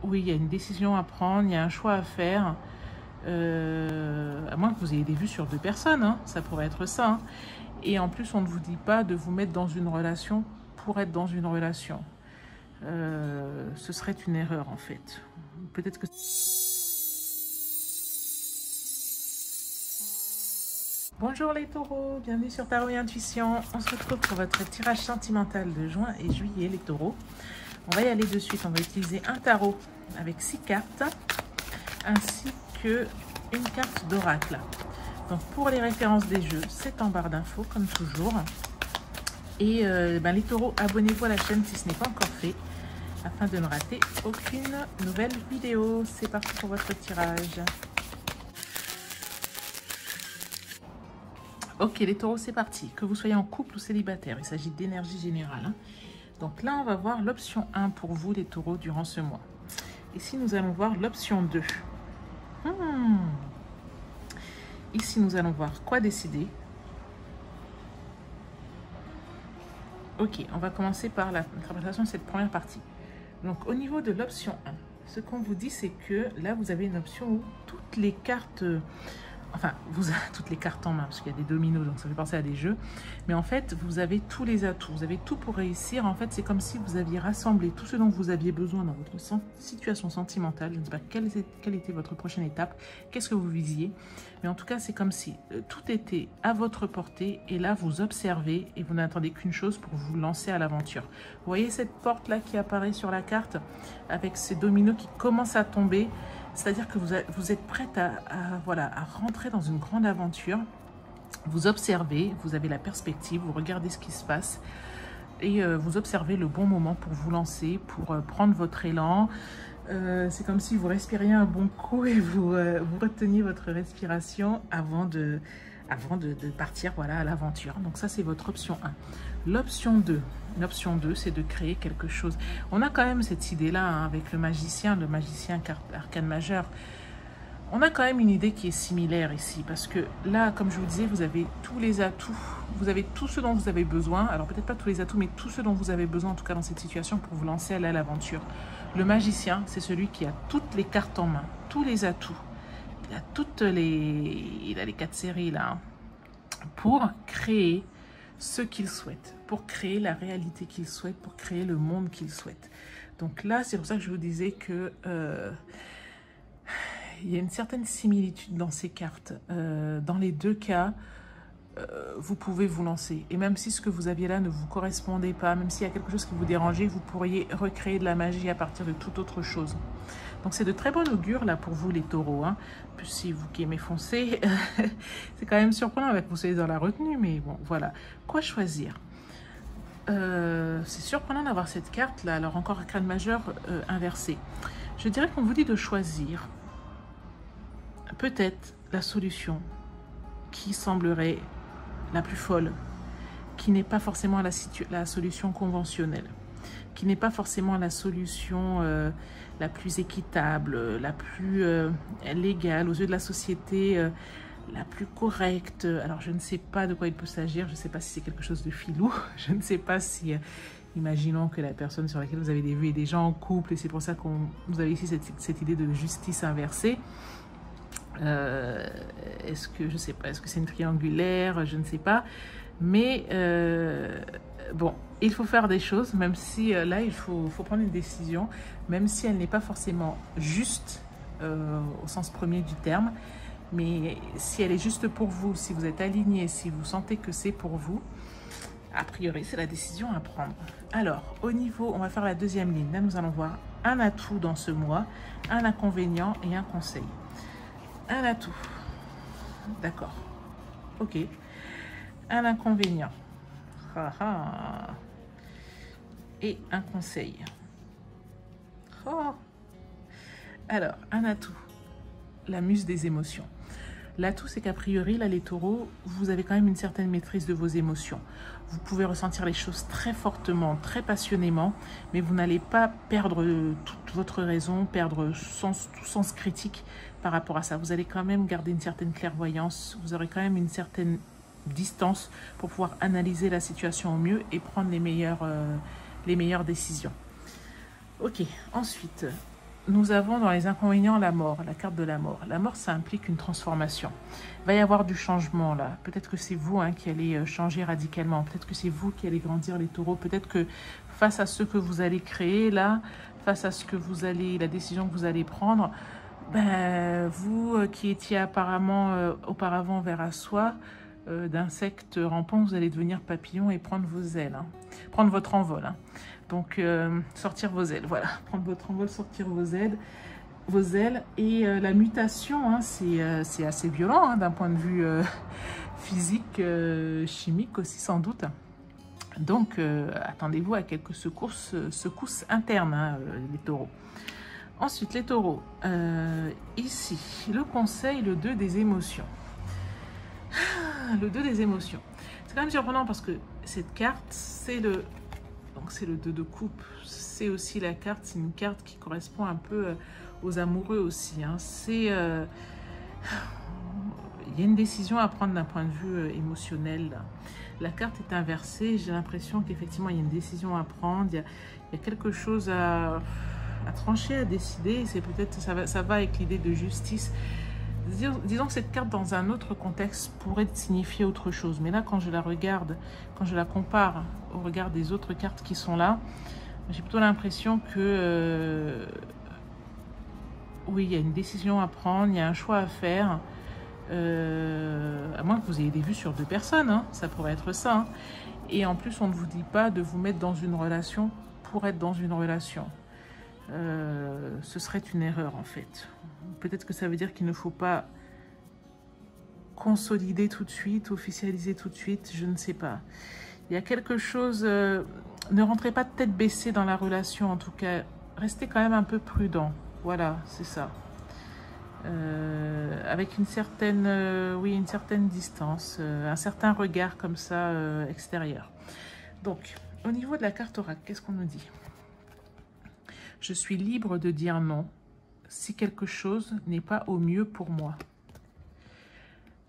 Oui, il y a une décision à prendre, il y a un choix à faire. À moins que vous ayez des vues sur 2 personnes, hein, ça pourrait être ça. Hein. Et en plus, on ne vous dit pas de vous mettre dans une relation pour être dans une relation. Ce serait une erreur en fait. Peut-être que... Bonjour les taureaux, bienvenue sur Tarot et Intuition. On se retrouve pour votre tirage sentimental de juin et juillet les taureaux. On va y aller de suite, on va utiliser un tarot avec 6 cartes ainsi que une carte d'oracle. Donc pour les références des jeux, c'est en barre d'infos comme toujours. Et les taureaux, abonnez-vous à la chaîne si ce n'est pas encore fait afin de ne rater aucune nouvelle vidéo. C'est parti pour votre tirage. Ok les taureaux, c'est parti. Que vous soyez en couple ou célibataire, il s'agit d'énergie générale. Hein. Donc là, on va voir l'option 1 pour vous les taureaux durant ce mois. Ici, nous allons voir l'option 2. Ici, nous allons voir quoi décider. Ok, on va commencer par l'interprétation de cette première partie. Donc, au niveau de l'option 1, ce qu'on vous dit, c'est que là, vous avez une option où toutes les cartes... Enfin, vous avez toutes les cartes en main, parce qu'il y a des dominos, donc ça fait penser à des jeux. Mais en fait, vous avez tous les atouts, vous avez tout pour réussir. En fait, c'est comme si vous aviez rassemblé tout ce dont vous aviez besoin dans votre situation sentimentale. Je ne sais pas quelle était votre prochaine étape, qu'est-ce que vous visiez. Mais en tout cas, c'est comme si tout était à votre portée. Et là, vous observez et vous n'attendez qu'une chose pour vous lancer à l'aventure. Vous voyez cette porte-là qui apparaît sur la carte, avec ces dominos qui commencent à tomber. C'est-à-dire que vous êtes prête à rentrer dans une grande aventure. Vous observez, vous avez la perspective, vous regardez ce qui se passe et vous observez le bon moment pour vous lancer, pour prendre votre élan. C'est comme si vous respiriez un bon coup et vous reteniez votre respiration avant de partir à l'aventure. Donc ça, c'est votre option 1. L'option 2, c'est de créer quelque chose. On a quand même cette idée-là hein, avec le magicien carte arcane majeure. On a quand même une idée qui est similaire ici, parce que là, comme je vous disais, vous avez tous les atouts, vous avez tout ce dont vous avez besoin. Alors peut-être pas tous les atouts, mais tout ce dont vous avez besoin, en tout cas dans cette situation, pour vous lancer à l'aventure. Le magicien, c'est celui qui a toutes les cartes en main, tous les atouts. Il a les 4 séries là, hein, pour créer ce qu'il souhaite, pour créer la réalité qu'il souhaite, pour créer le monde qu'il souhaite. Donc là, c'est pour ça que je vous disais que il y a une certaine similitude dans ces cartes. Dans les 2 cas, vous pouvez vous lancer. Et même si ce que vous aviez là ne vous correspondait pas, même s'il y a quelque chose qui vous dérangeait, vous pourriez recréer de la magie à partir de toute autre chose. Donc c'est de très bon augure là pour vous les taureaux. Hein. Puis si vous qui aimez foncer, c'est quand même surprenant avec vous soyez dans la retenue, mais bon voilà. Quoi choisir? C'est surprenant d'avoir cette carte là, alors encore arcane majeur inversé. Je dirais qu'on vous dit de choisir peut-être la solution qui semblerait la plus folle, qui n'est pas forcément la solution conventionnelle, qui n'est pas forcément la solution la plus équitable, la plus légale aux yeux de la société, la plus correcte. Alors je ne sais pas de quoi il peut s'agir, je ne sais pas si c'est quelque chose de filou, je ne sais pas si... imaginons que la personne sur laquelle vous avez des vues est déjà en couple et c'est pour ça que vous avez ici cette idée de justice inversée. Est-ce que, je sais pas, est-ce que c'est une triangulaire, je ne sais pas. Mais bon, il faut faire des choses, même si là, il faut prendre une décision, même si elle n'est pas forcément juste au sens premier du terme. Mais si elle est juste pour vous, si vous êtes aligné, si vous sentez que c'est pour vous, a priori, c'est la décision à prendre. Alors, au niveau, on va faire la deuxième ligne. Là, nous allons voir un atout dans ce mois, un inconvénient et un conseil. Un atout. D'accord. Ok. Un inconvénient. Et un conseil. Oh. Alors, un atout. La muse des émotions. L'atout, c'est qu'a priori, là, les taureaux, vous avez quand même une certaine maîtrise de vos émotions. Vous pouvez ressentir les choses très fortement, très passionnément, mais vous n'allez pas perdre toute votre raison, perdre tout sens critique par rapport à ça. Vous allez quand même garder une certaine clairvoyance, vous aurez quand même une certaine distance pour pouvoir analyser la situation au mieux et prendre les meilleures décisions. Ok, ensuite, nous avons dans les inconvénients la mort, la carte de la mort. La mort, ça implique une transformation. Il va y avoir du changement là. Peut-être que c'est vous qui allez changer radicalement. Peut-être que c'est vous qui allez grandir les taureaux. Peut-être que face à ce que vous allez créer là, face à ce que vous allez, la décision que vous allez prendre, ben, vous qui étiez apparemment auparavant vers à soi, d'insectes rampants, vous allez devenir papillon et prendre vos ailes, prendre votre envol. Donc, sortir vos ailes, voilà, prendre votre envol, sortir vos ailes. Et la mutation, c'est assez violent d'un point de vue physique, chimique aussi sans doute. Donc, attendez-vous à quelques secousses internes, les taureaux. Ensuite, les taureaux, ici, le conseil, le 2 des émotions. Le 2 des émotions. C'est quand même surprenant parce que cette carte, c'est le 2 de coupe. C'est aussi la carte, c'est une carte qui correspond un peu aux amoureux aussi. Il y a une décision à prendre d'un point de vue émotionnel. La carte est inversée. J'ai l'impression qu'effectivement, il y a une décision à prendre. Il y a quelque chose à trancher, à décider. C'est peut-être ça va avec l'idée de justice. Disons que cette carte, dans un autre contexte, pourrait signifier autre chose. Mais là, quand je la regarde, quand je la compare au regard des autres cartes qui sont là, j'ai plutôt l'impression que... oui, il y a une décision à prendre, il y a un choix à faire. À moins que vous ayez des vues sur 2 personnes, ça pourrait être ça. Et en plus, on ne vous dit pas de vous mettre dans une relation pour être dans une relation. Ce serait une erreur en fait. Peut-être que ça veut dire qu'il ne faut pas consolider tout de suite, officialiser tout de suite, je ne sais pas. Il y a quelque chose, ne rentrez pas de tête baissée dans la relation en tout cas, restez quand même un peu prudent, voilà, c'est ça. Avec une certaine, une certaine distance, un certain regard comme ça extérieur. Donc, au niveau de la carte oracle, qu'est-ce qu'on nous dit ? Je suis libre de dire non si quelque chose n'est pas au mieux pour moi.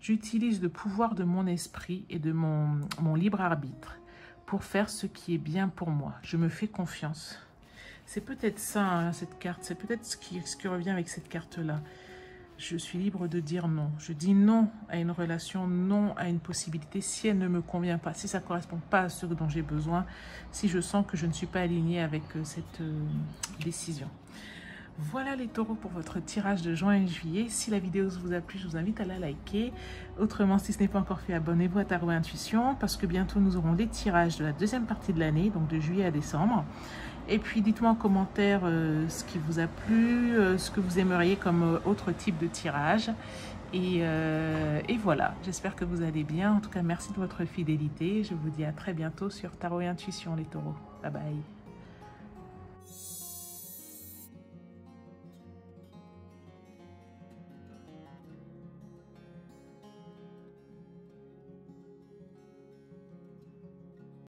J'utilise le pouvoir de mon esprit et de mon libre arbitre pour faire ce qui est bien pour moi. Je me fais confiance. C'est peut-être ça, cette carte. C'est peut-être ce qui revient avec cette carte-là. Je suis libre de dire non. Je dis non à une relation, non à une possibilité si elle ne me convient pas, si ça ne correspond pas à ce dont j'ai besoin, si je sens que je ne suis pas alignée avec cette décision. Voilà les taureaux pour votre tirage de juin et juillet. Si la vidéo vous a plu, je vous invite à la liker. Autrement, si ce n'est pas encore fait, abonnez-vous à Tarot Intuition parce que bientôt nous aurons les tirages de la deuxième partie de l'année, donc de juillet à décembre. Et puis dites-moi en commentaire ce qui vous a plu, ce que vous aimeriez comme autre type de tirage. Et voilà, j'espère que vous allez bien. En tout cas, merci de votre fidélité. Je vous dis à très bientôt sur Tarot et Intuition les taureaux. Bye bye.